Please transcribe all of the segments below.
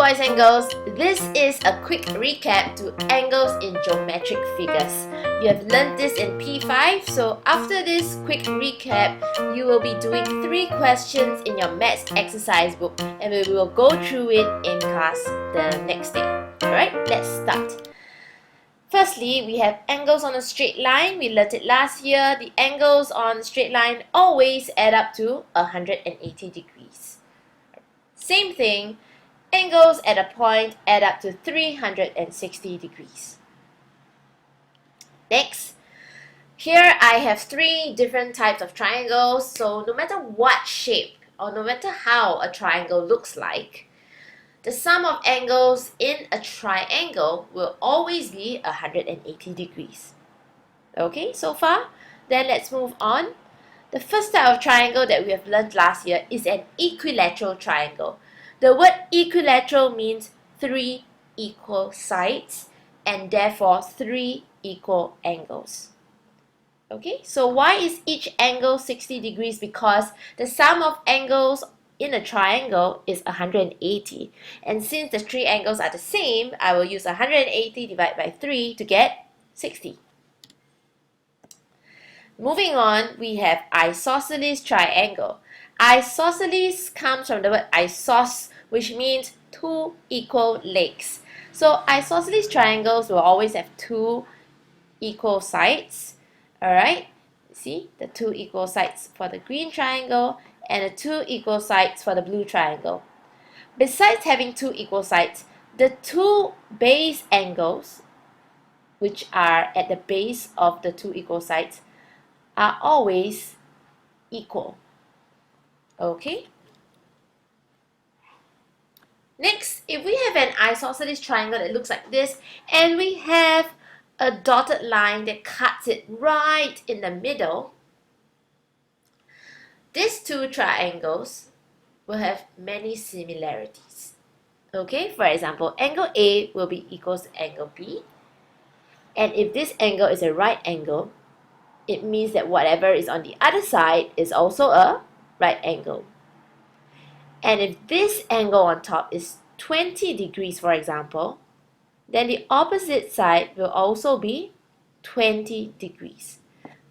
boys and girls, this is a quick recap to angles in geometric figures. You have learned this in P5, so after this quick recap, you will be doing 3 questions in your maths exercise book and we will go through it in class the next day. Alright, let's start. Firstly, we have angles on a straight line. We learned it last year. The angles on a straight line always add up to 180 degrees. Same thing, angles at a point add up to 360 degrees. Next, here I have 3 different types of triangles. So no matter what shape or no matter how a triangle looks like, the sum of angles in a triangle will always be 180 degrees. Okay, so far? Then let's move on. The first type of triangle that we have learned last year is an equilateral triangle. The word equilateral means 3 equal sides and therefore 3 equal angles. Okay, so why is each angle 60 degrees? Because the sum of angles in a triangle is 180. And since the 3 angles are the same, I will use 180 divided by 3 to get 60. Moving on, we have isosceles triangle. Isosceles comes from the word isos, which means 2 equal legs. So isosceles triangles will always have 2 equal sides. Alright, see the 2 equal sides for the green triangle and the 2 equal sides for the blue triangle. Besides having 2 equal sides, the 2 base angles, which are at the base of the 2 equal sides, are always equal. Okay? Next, if we have an isosceles triangle that looks like this and we have a dotted line that cuts it right in the middle, these 2 triangles will have many similarities. Okay, for example, angle A will be equals to angle B, and if this angle is a right angle, it means that whatever is on the other side is also a right angle. And if this angle on top is 20 degrees, for example, then the opposite side will also be 20 degrees.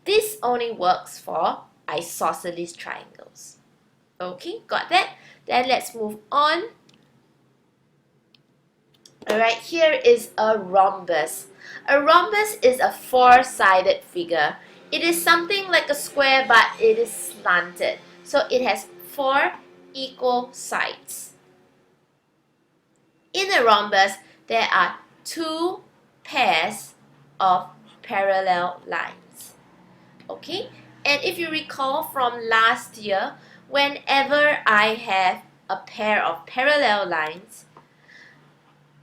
This only works for isosceles triangles. Okay, got that? Then let's move on. Alright, here is a rhombus. A rhombus is a 4-sided figure. It is something like a square, but it is slanted. So it has 4 equal sides. In a rhombus, there are 2 pairs of parallel lines. Okay? And if you recall from last year, whenever I have a pair of parallel lines,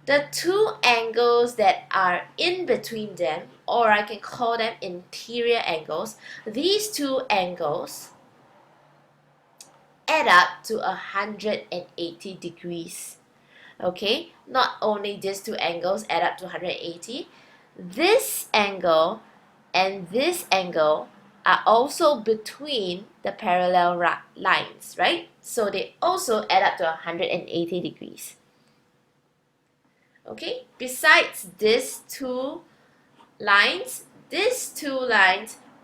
the 2 angles that are in between them, or I can call them interior angles, these 2 angles add up to 180 degrees. Okay, not only these 2 angles add up to 180, this angle and this angle are also between the parallel lines, right? So they also add up to 180 degrees. Okay, besides these 2 lines,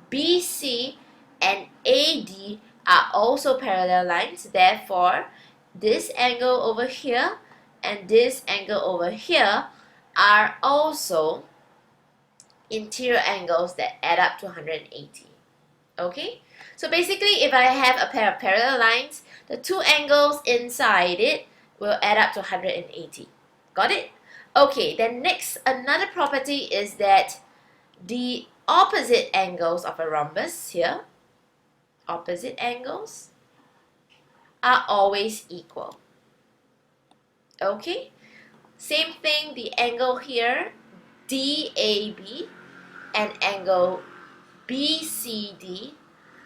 BC and AD are also parallel lines. Therefore, this angle over here and this angle over here are also interior angles that add up to 180. Okay, so basically if I have a pair of parallel lines, the 2 angles inside it will add up to 180. Got it? Okay, then next, another property is that the opposite angles of a rhombus here, opposite angles, are always equal. Okay, same thing, the angle here, DAB, and angle BCD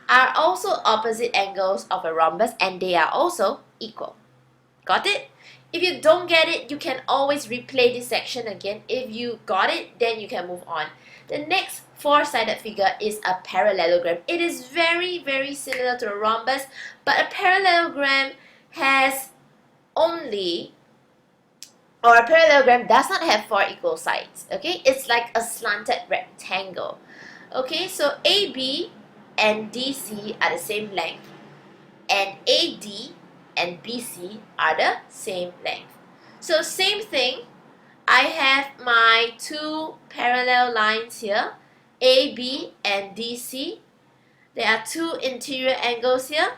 are also opposite angles of a rhombus and they are also equal. Got it? If you don't get it, you can always replay this section again. If you got it, then you can move on. The next 4-sided figure is a parallelogram. It is very, very similar to a rhombus, but a parallelogram has only or a parallelogram does not have 4 equal sides. Okay, it's like a slanted rectangle. Okay, so AB and DC are the same length, and AD and BC are the same length. So same thing, I have my two parallel lines here, AB and DC. There are two interior angles here.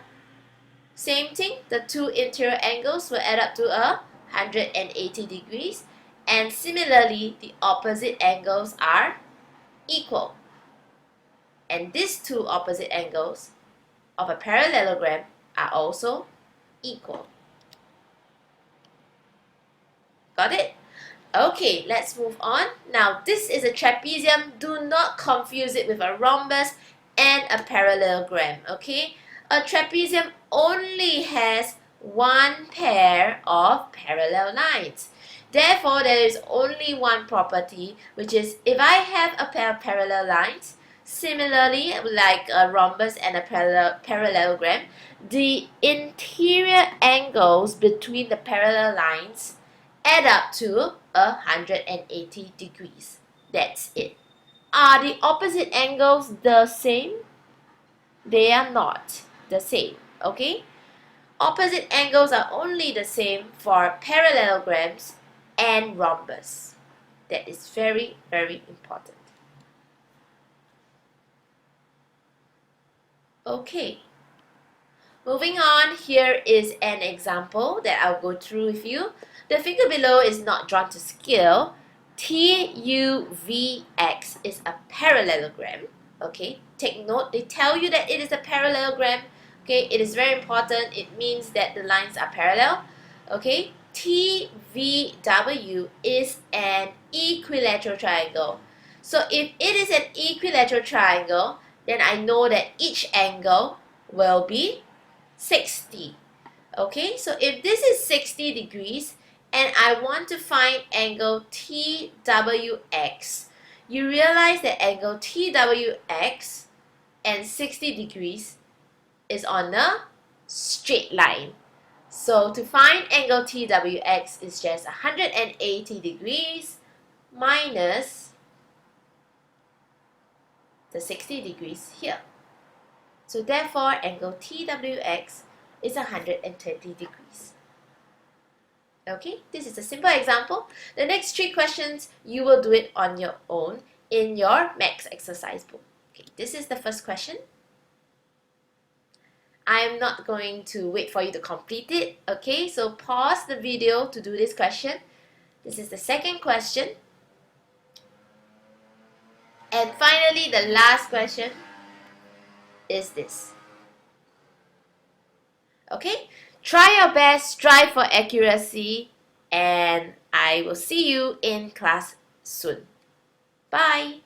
Same thing, the two interior angles will add up to 180 degrees. And similarly, the opposite angles are equal. And these two opposite angles of a parallelogram are also equal. Got it? Okay, let's move on. Now, this is a trapezium. Do not confuse it with a rhombus and a parallelogram, okay? A trapezium only has one pair of parallel lines. Therefore, there is only one property, which is if I have a pair of parallel lines, similarly, like a rhombus and a parallelogram, the interior angles between the parallel lines add up to 180 degrees. That's it. Are the opposite angles the same? They are not the same, okay? Opposite angles are only the same for parallelograms and rhombus. That is very, very important. Okay. Moving on, here is an example that I'll go through with you. The figure below is not drawn to scale. TUVX is a parallelogram. Okay, take note, they tell you that it is a parallelogram. Okay, it is very important. It means that the lines are parallel. Okay, TVW is an equilateral triangle. So if it is an equilateral triangle, then I know that each angle will be 60. Okay, so if this is 60 degrees and I want to find angle TWX, you realize that angle TWX and 60 degrees is on a straight line. So to find angle TWX is just 180 degrees minus the 60 degrees here. So therefore, angle TWX is 120 degrees. Okay, this is a simple example. The next 3 questions, you will do it on your own in your maths exercise book. Okay, this is the first question. I am not going to wait for you to complete it. Okay, so pause the video to do this question. This is the second question. And finally, the last question is this. Okay, try your best, strive for accuracy, and I will see you in class soon. Bye.